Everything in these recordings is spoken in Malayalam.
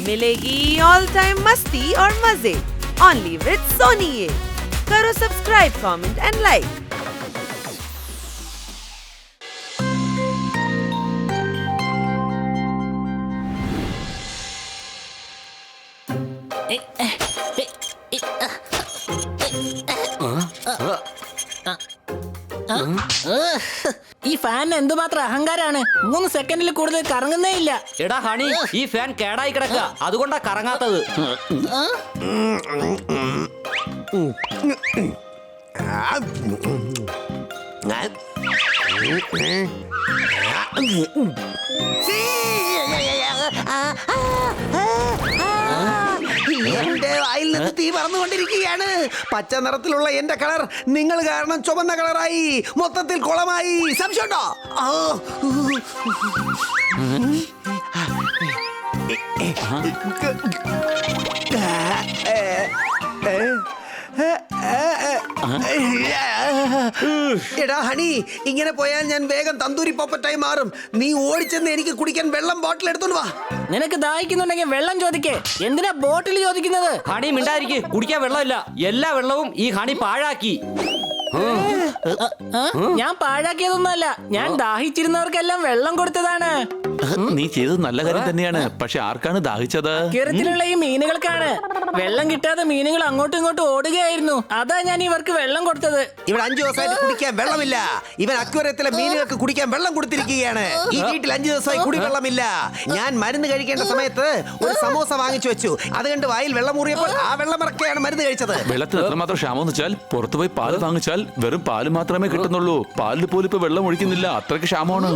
मिलेगी ऑल टाइम मस्ती और मजे ओनली विद सोनी। ये करो सब्सक्राइब, कमेंट एंड लाइक। ഈ ഫാൻ എന്തുമാത്രം അഹങ്കാരാണ്. 3 സെക്കൻഡിൽ കൂടുതൽ കറങ്ങുന്നേ ഇല്ല. എടാ ഹണി, ഈ ഫാൻ കേടായി കിടക്കുക, അതുകൊണ്ടാ കറങ്ങാത്തത്. എന്റെ വായിൽ നിന്ന് തീ പറന്നുകൊണ്ടിരിക്കുകയാണ്. പച്ച നിറത്തിലുള്ള എന്റെ കളർ നിങ്ങൾ കാരണം ചുവന്ന കളറായി, മൊത്തത്തിൽ കുളമായി. സംശയമുണ്ടോ? എടാ ഹണി, ഇങ്ങനെ പോയാൽ ഞാൻ വേഗം തന്തൂരി പോപ്പറ്റായി മാറും. നീ ഓടിച്ചെന്ന് എനിക്ക് കുടിക്കാൻ വെള്ളം ബോട്ടിൽ എടുത്തോണ്ട് വാ. നിനക്ക് ദാഹിക്കുന്നുണ്ടെങ്കിൽ വെള്ളം ചോദിക്കേ, എന്തിനാ ബോട്ടിൽ ചോദിക്കുന്നത്? ഹണി മിണ്ടായിരിക്ക്, കുടിക്കാൻ വെള്ളമില്ല. എല്ലാ വെള്ളവും ഈ ഹണി പാഴാക്കി. ഞാൻ പാഴാക്കിയതൊന്നുമല്ല, ഞാൻ ദാഹിച്ചിരുന്നവർക്കെല്ലാം വെള്ളം കൊടുത്തതാണ്. നീ ചെയ്തത് നല്ല കാര്യം തന്നെയാണ്. പക്ഷെ ആർക്കാണ് ദാഹിച്ചത്? കിറത്തിലുള്ള ഈ മീനുകൾക്കാണ്. വെള്ളം കിട്ടാതെ മീനുകൾ അങ്ങോട്ടും ഇങ്ങോട്ടും ഓടുകയായിരുന്നു. അതാ ഞാൻ ഇവർക്ക് വെള്ളം കൊടുത്തത്. ഇവിടെ 5 ദിവസമായിട്ട് കുടിക്കാൻ വെള്ളമില്ല. ഇവൻ അക്വേറിയത്തിലെ മീനുകൾക്ക് കുടിക്കാൻ വെള്ളം കൊടുത്തിരിക്കുകയാണ്. ഈ വീട്ടിൽ 5 ദിവസമായി കുടിവെള്ളമില്ല. ഞാൻ മരുന്ന് കഴിക്കേണ്ട സമയത്ത് ഒരു സമോസ വാങ്ങിച്ചു വെച്ചു. അത് കണ്ട് വായിൽ വെള്ളം മുറിയപ്പോൾ ആ വെള്ളം ഇറക്കിയാണ് മരുന്ന് കഴിച്ചത്. വെള്ളത്തിന് എത്രമാത്രം ക്ഷാമം വെച്ചാൽ പുറത്തു പോയി പാല് വാങ്ങിച്ചാൽ വെറും പാല് മാത്രമേ കിട്ടുന്നുള്ളൂ. പാലിൽ പോലും ഇപ്പൊ വെള്ളം ഒഴിക്കുന്നില്ല, അത്രയ്ക്ക് ക്ഷാമമാണ്.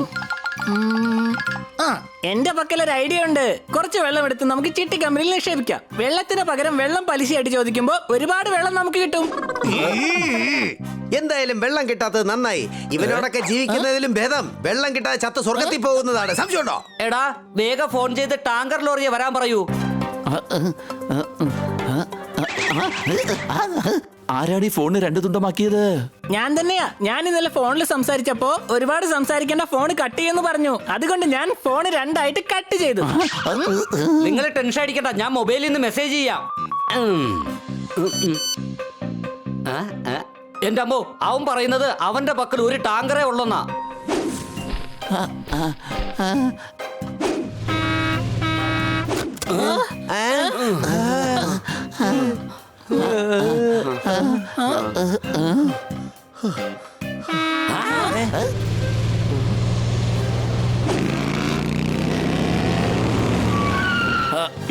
എന്റെ പക്കൽ ഒരു ഐഡിയ ഉണ്ട്. കുറച്ച് വെള്ളം എടുത്ത് നമുക്ക് ചിട്ടി കമ്പനിയിൽ നിക്ഷേപിക്കാം. വെള്ളത്തിന് പകരം വെള്ളം പലിശയായിട്ട് ചോദിക്കുമ്പോൾ ഒരുപാട് വെള്ളം നമുക്ക് കിട്ടും. എന്തായാലും വെള്ളം കിട്ടാത്തത് നന്നായി. ഇവനോടൊക്കെ ജീവിക്കുന്നതിലും ഭേദം വെള്ളം കിട്ടാതെ ചത്ത് സ്വർഗത്തിൽ പോകുന്നതാണ്. സംശയമുണ്ടോ? എടാ വേഗം ഫോൺ ചെയ്ത് ടാങ്കർ ലോറിയെ വരാൻ പറയൂ. ആരാണ് ഈ ഫോണിന് 2 തുണ്ടമാക്കിയത്? ഞാൻ തന്നെയാ. ഞാൻ ഇന്നലെ ഫോണിൽ സംസാരിച്ചപ്പോ ഒരുപാട് സംസാരിക്കേണ്ട, ഫോൺ കട്ട് ചെയ്യുന്നു പറഞ്ഞു. അതുകൊണ്ട് ഞാൻ ഫോൺ 2ആയിട്ട് കട്ട് ചെയ്തു. നിങ്ങൾ ടെൻഷൻ അടിക്കണ്ട, ഞാൻ മൊബൈലിൽ നിന്ന് മെസ്സേജ് ചെയ്യാം. എന്റെ അമ്മോ, അവൻ പറയുന്നത് അവന്റെ പക്കൽ ഒരു ടാങ്കറേ ഉള്ളെന്നാ.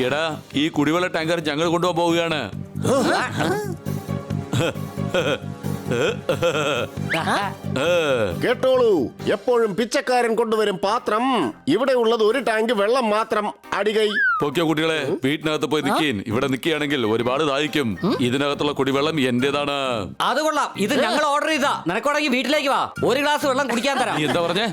എടാ, ഈ കുടിവെള്ള ടാങ്കർ ഞങ്ങൾ കൊണ്ടുപോകാൻ പോവുകയാണ്. കേട്ടോളൂ, എപ്പോഴും പിച്ചക്കാരൻ കൊണ്ടുവരും പാത്രം. ഇവിടെ ഉള്ളത് ഒരു ടാങ്ക് വെള്ളം മാത്രം. അടികൈ പൊക്കിയോ കുട്ടികളെ, വീട്ടിനകത്ത് പോയി നിൽക്കീൻ. ഇവിടെ നിൽക്കുകയാണെങ്കിൽ ഒരുപാട് ദാഹിക്കും. ഇതിനകത്തുള്ള കുടിവെള്ളം എന്റേതാണ്. അത് കൊള്ളാം, ഇത് ഞങ്ങൾ ഓർഡർ ചെയ്താ. നിനക്കോടെങ്കിൽ വീട്ടിലേക്ക് വാ, ഒരു ഗ്ലാസ് വെള്ളം കുടിക്കാൻ തരാം. നീ എന്താ പറഞ്ഞേ?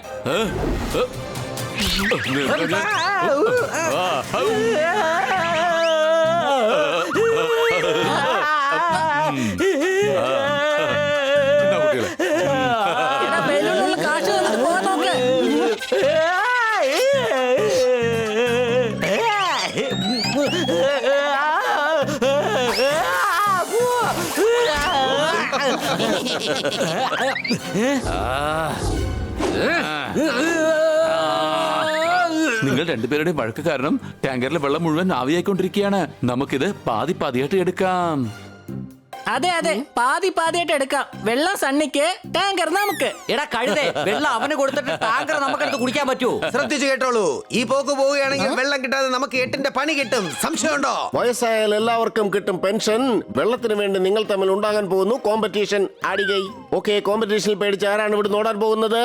കാശ് തന്നിട്ട് പോകാൻ നോക്ക്. നിങ്ങൾ രണ്ടുപേരുടെയും വഴക്ക് കാരണം ടാങ്കറിലെ വെള്ളം മുഴുവൻ ആവിയായിക്കൊണ്ടിരിക്കുകയാണ്. നമുക്കിത് പാതി പാതിയായിട്ട് എടുക്കാം. അതെ അതെ, പാതി പാതിയായിട്ട് എടുക്കാം. വെള്ളം സണ്ണിക്ക്, ടാങ്കർ നമുക്ക്. എടാ കഴുതേ, വെള്ളം അവന് കൊടുത്തിട്ട് ടാങ്കർ നമുക്കെടുത്ത് കുടിക്കാൻ പറ്റുമോ? ശ്രദ്ധിച്ചു കേട്ടോളൂ, ഈ പോക്ക് പോവുകയാണെങ്കിൽ വെള്ളം കിട്ടാതെ നമുക്ക് 8ന്റെ പണി കിട്ടും. സംശയമുണ്ടോ? വയസ്സായാൽ എല്ലാവർക്കും കിട്ടും പെൻഷൻ. വെള്ളത്തിന് വേണ്ടി നിങ്ങൾ തമ്മിൽ ഉണ്ടാകാൻ പോകുന്നു കോമ്പറ്റീഷൻ. അടികൈ. ഓക്കെ, കോമ്പറ്റീഷനിൽ പേടിച്ച് ആരാണ് ഇവിടെ ഓടാൻ പോകുന്നത്?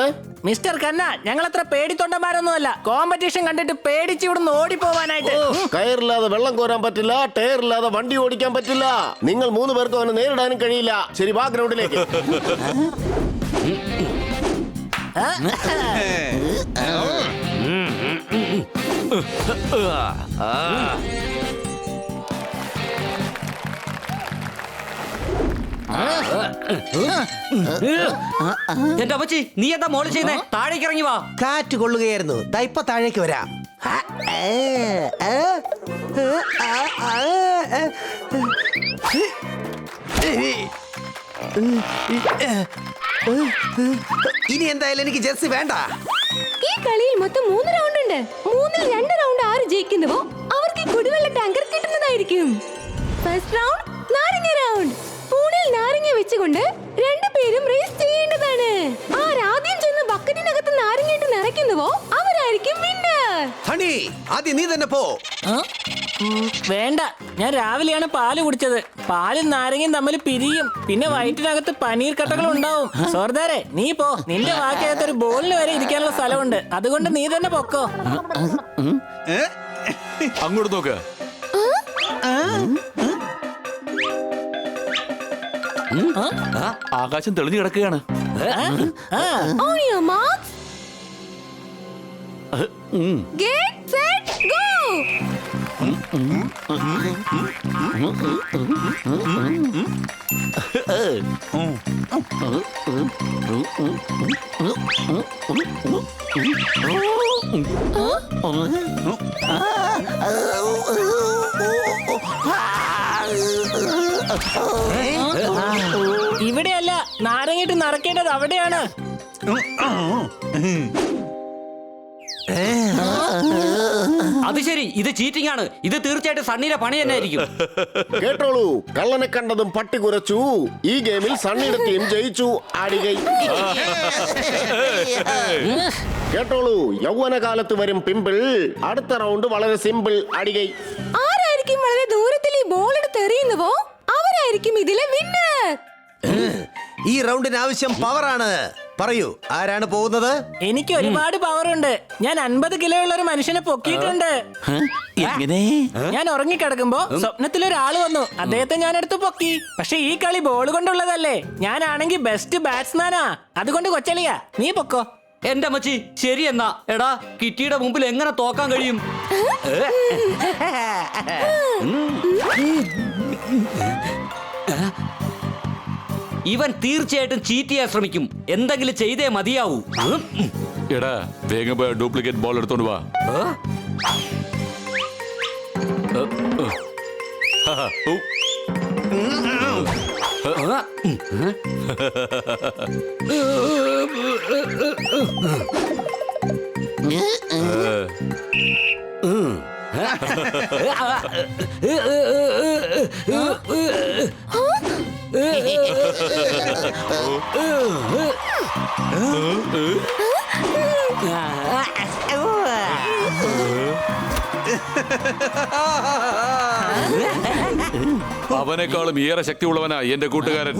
മിസ്റ്റർ കന്ന, ഞങ്ങൾ അത്ര പേടിത്തൊണ്ടന്മാരൊന്നുമല്ല. കോമ്പറ്റീഷൻ കണ്ടിട്ട് പേടിച്ച് ഇവിടുന്ന് ഓടിപ്പോവാനായിട്ട്. കയറില്ലാതെ വെള്ളം കോരാൻ പറ്റില്ല, ടയറില്ലാതെ വണ്ടി ഓടിക്കാൻ പറ്റില്ല. നിങ്ങൾ 3 പേർക്കും അവനെ നേരിടാനും കഴിയില്ല. ശരി, വാ ഗ്രൗണ്ടിലേക്ക്. എന്റെ അമ്മച്ചി, നീ എന്താ മോള് ചെയ്യുന്നേ? താഴേക്ക് ഇറങ്ങി വാ. കാറ്റ് കൊള്ളുകയായിരുന്നു. ഇപ്പൊ താഴേക്ക് വരാം. ഇനി എന്തായാലും എനിക്ക് ജെസ്സി വേണ്ട. ഈ കളിയിൽ മൊത്തം 3 റൗണ്ട് ഉണ്ട്. 3-ൽ 2 റൗണ്ട് ആര് ജയിക്കുന്നുവോ അവർക്ക് ഈ കുടിവെള്ള ടാങ്കർ കിട്ടുന്നതായിരിക്കും. ഫസ്റ്റ് റൗണ്ട് നാരങ്ങ റൗണ്ട്. സ്പൂണിൽ നാരങ്ങ വെച്ചുകൊണ്ട് 2 പേരും റേസ് ചെയ്യേണ്ടതാണ്. ആദ്യം ചെന്ന് ബക്കറ്റിനകത്ത് നാരങ്ങയിട്ട് നിറയ്ക്കുന്നുവോ അവരായിരിക്കും വിന്നർ. ഹണി, ആദ്യം നീ തന്നെ പോ. വേണ്ട, ഞാൻ രാവിലെയാണ് പാല് കുടിച്ചത്. പാലും നാരങ്ങയും തമ്മിൽ പിരിയും. പിന്നെ വയറ്റിനകത്ത് പനീർ കട്ടകൾ ഉണ്ടാവും. സോർദാരെ, നീ പോ. നിന്റെ വാക്കകത്ത് ഒരു ബോളിന് വരെ ഇരിക്കാനുള്ള സ്ഥലമുണ്ട്. അതുകൊണ്ട് നീ തന്നെ പൊക്കോ. അങ്ങോട്ട് നോക്ക്. ആകാശം തെളിഞ്ഞു കിടക്കുകയാണ്. On your marks. Get set go. ഇവിടെയല്ല, നാരങ്ങയിട്ട് നിറക്കേണ്ടത് അവിടെയാണ്. അത് ശരി, ഇത് ചീറ്റിംഗ് ആണ്. ഇത് തീർച്ചയായിട്ടും സണ്ണിയുടെ പണി തന്നെ ആയിരിക്കും. കേട്ടോളൂ, കള്ളനെ കണ്ടതും പട്ടി കുരച്ചു. ഈ ഗെയിമിൽ സണ്ണിയുടെ ടീം ജയിച്ചു. ആടികൈ. കേട്ടോളൂ, യൗവനകാലത്ത് വരും പിമ്പിൾ. അടുത്ത റൗണ്ട് വളരെ സിമ്പിൾ. അടികൈ. ആരായിരിക്കും വളരെ ദൂരത്തിൽ ഈ ബോൾ എടുത്ത് എറിയുന്നുവോ അവരായിരിക്കും ഇതിലെ വിന്നർ. ഈ റൗണ്ടിന് ആവശ്യം പവറാണ്. പറയൂ, ആരാണ് പോകുന്നത്? എനിക്ക് ഒരുപാട് പവർ ഉണ്ട്. ഞാൻ 50 കിലോ ഉള്ള ഒരു മനുഷ്യനെ പൊക്കിയിട്ടുണ്ട്. എങ്ങനെ? ഞാൻ ഉറങ്ങിക്കിടക്കുമ്പോ സ്വപ്നത്തിൽ ഒരാള് വന്നു. അദ്ദേഹത്തെ ഞാൻ എടുത്ത് പൊക്കി. പക്ഷെ ഈ കളി ബോൾ കൊണ്ടുള്ളതല്ലേ. ഞാനാണെങ്കിൽ ബെസ്റ്റ് ബാറ്റ്സ്മാനാ. അതുകൊണ്ട് കൊച്ചലിയാ, നീ പൊക്കോ. എന്റെ അമ്മച്ചി, ശരി എന്നാ. എടാ, കിറ്റിയുടെ മുമ്പിൽ എങ്ങനെ തോക്കാൻ കഴിയും? ഇവൻ തീർച്ചയായിട്ടും ചീറ്റ് ചെയ്യാൻ ശ്രമിക്കും. എന്തെങ്കിലും ചെയ്തേ മതിയാവൂ. എടാ, വേഗം പോയി ഡ്യൂപ്ലിക്കേറ്റ് ബോൾ എടുത്തോണ്ട് വാ. അവനേക്കാളും ഏറെ ശക്തിയുള്ളവനാ എന്റെ കൂട്ടുകാരൻ.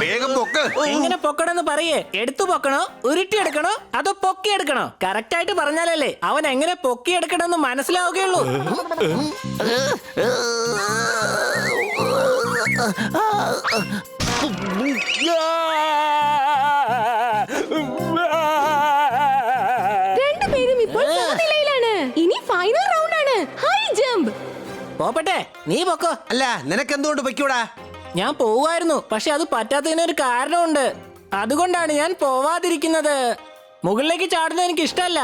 വേഗം പൊക്ക്. എങ്ങനെ പൊക്കണമെന്ന് പറയേ. എടുത്തു പൊക്കണോ, ഉരുട്ടിയെടുക്കണോ, അതോ പൊക്കിയെടുക്കണോ? കറക്റ്റ് ആയിട്ട് പറഞ്ഞാലല്ലേ അവൻ എങ്ങനെ പൊക്കിയെടുക്കണമെന്ന് മനസ്സിലാവുകയുള്ളൂ. രണ്ടുപേരും ഇപ്പോൾ സമനിലയിലാണ്. ഇനി ഫൈനൽ റൗണ്ട് ആണ്. High jump. പോപ്പട്ടെ, നീ പൊക്കോ. അല്ല, നിനക്ക് എന്തുകൊണ്ട് പൊയ്ക്കൂടാ? ഞാൻ പോവായിരുന്നു, പക്ഷെ അത് പറ്റാത്തതിനൊരു കാരണമുണ്ട്. അതുകൊണ്ടാണ് ഞാൻ പോവാതിരിക്കുന്നത്. മുകളിലേക്ക് ചാടുന്നത് എനിക്ക് ഇഷ്ടമല്ല.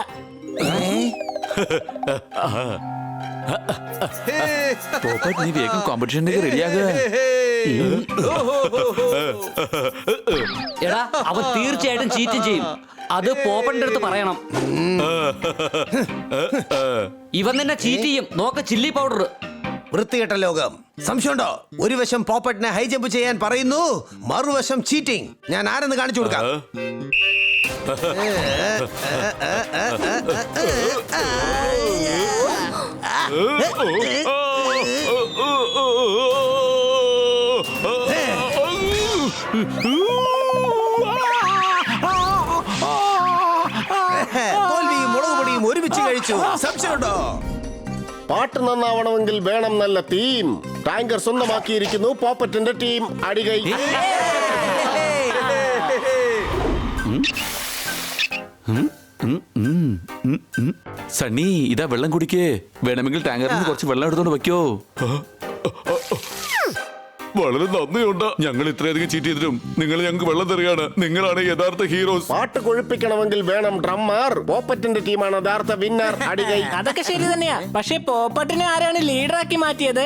നീ വേഗം കോമ്പറ്റീഷനിലേക്ക് റെഡിയാകുക. എടാ, അവൻ തീർച്ചയായിട്ടും ചീറ്റ് ചെയ്യും. അത് പോപ്പന്റെ അടുത്ത് പറയണം. ഇവൻ തന്നെ ചീറ്റ് ചെയ്യും. നോക്ക, ചില്ലി പൗഡർ. വൃത്തികെട്ട ലോകം. സംശയമുണ്ടോ? ഒരു വശം പോപ്പറ്റിനെ ഹൈ ജമ്പ് ചെയ്യാൻ പറയുന്നു, മറുവശം ചീറ്റിംഗ്. ഞാൻ ആരെന്ന് കാണിച്ചു കൊടുക്കാം. തോൽവിയും മുളക് പൊടിയും ഒരുമിച്ച് കഴിച്ചു. സംശയമുണ്ടോ? പാട്ട് നന്നാവണമെങ്കിൽ വേണം നല്ല തീം. ടാങ്കർ സ്വന്തമാക്കിയിരിക്കുന്നു പോപ്പറ്റിന്റെ ടീം. അടികൈ. സണ്ണി ഇതാ വെള്ളം കുടിക്കേ. വേണമെങ്കിൽ ടാങ്കറിൽ നിന്ന് കുറച്ച് വെള്ളം എടുത്തോണ്ട് വെക്കോ. വളരെ നന്ദിയുണ്ട്. ഞങ്ങൾ ഇത്രയധികം ചീറ്റ് ചെയ്തിട്ടും നിങ്ങൾ ഞങ്ങൾക്ക് വെള്ളം തരികയാണ്. നിങ്ങളാണ് യഥാർത്ഥ ഹീറോസ്. പാട്ട് കൊഴുപ്പിക്കണമെങ്കിൽ വേണം ഡ്രമ്മർ. പോപ്പറ്റിന്റെ ടീമാണ് യഥാർത്ഥ വിന്നർ. അടികൈ. അതൊക്കെ ശരി തന്നെയാ. പക്ഷെ പോപ്പട്ടിനെ ആരാണ് ലീഡറാക്കി മാറ്റിയത്?